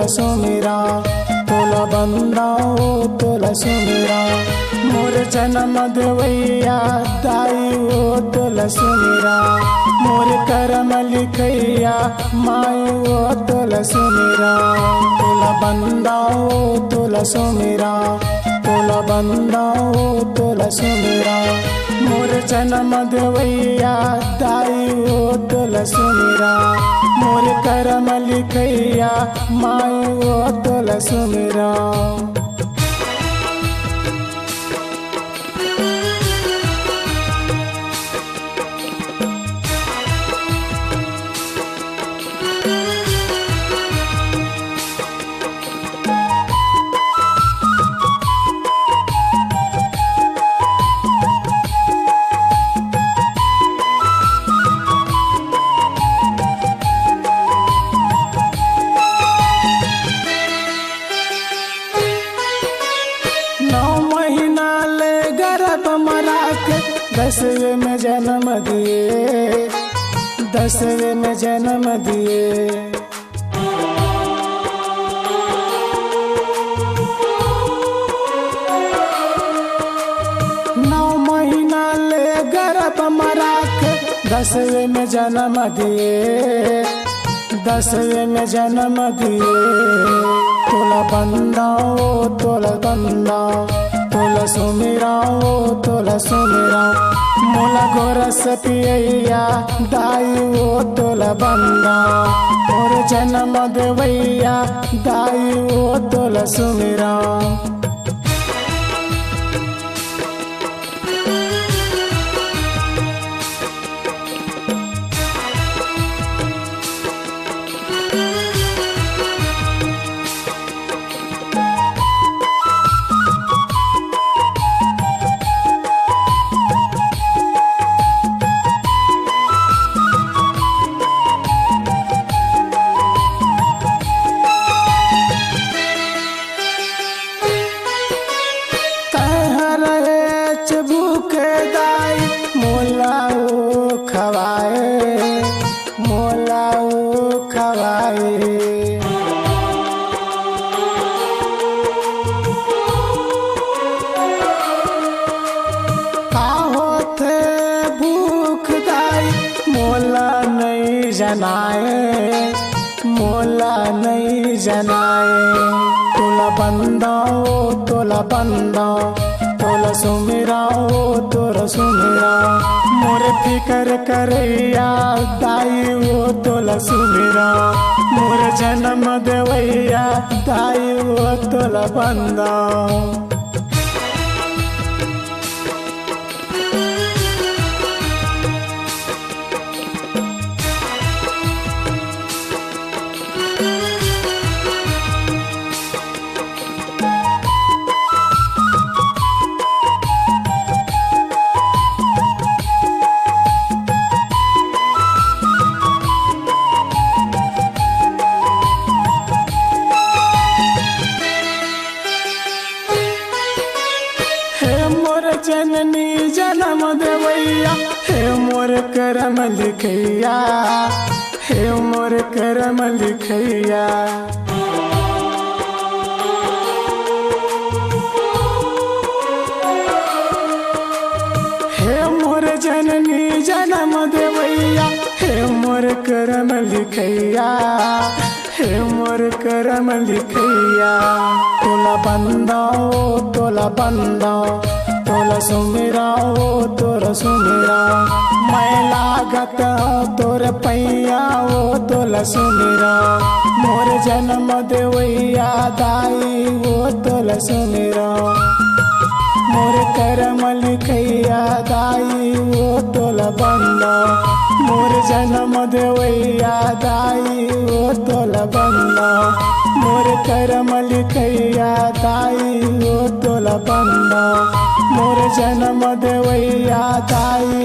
तोला सुमिरा तोला बंदाओ तोला सुमिरा मोर जन्म देवैया दाई ओ तोला सुमिरा मोर करम लिखैया माई ओ तोला सुमिरा तोला बंदाओ तोला सुमिरा तोला बंदाओ तोला सुमिरा मोर जन्म देवैया दाई ओ तोला सुमिरा मोर करम लिखैया माई ओ तोला सुमिरा दसवें में जन्म दिए 10वें में जन्म दिए 9 महीना ले गर्भ मरा के 10वें में जन्म दिए 10वें में जन्म दिए तोला बंदाओ तोला बंदाओ तोला सुमिराओ तोला सुमिराओ मोला गोरस पियैया दाई ओ तोला बंदा मोर जन्म देवैया दाई ओ तोला सुमिराओ मोला नहीं जनाए तोला बंदाओ तोला बंदाओ तोला सुमिराओ तोला सुमिराओ मोरे फिकर करैया दाई ओ तोला सुमिराओ मोर जन्म देवैया दाई ओ तोला बंदाओ जननी जन्म देवैया हे मोर करम लिखैया हे मोर करम लिखैया हे मोर जननी जन्म देवैया हे मोर करम लिखैया हे मोर करम लिखैया तोला बंदाओ तोला बंदाओ तोला सुमिराओ तोरा सुमिराओ मैं लागत तोर पैया ओ तोला सुमिराओ मोर जन्म देवैया दाई ओ तोला सुमिराओ मोर करम लिखैया दाई ओ तोला बंदाओ मोर जन्म देवैया दाई ओ तोला बंदाओ मोर करम लिखैया दाई ओ तोला बंदाओ मोर जन्म देवैया दाई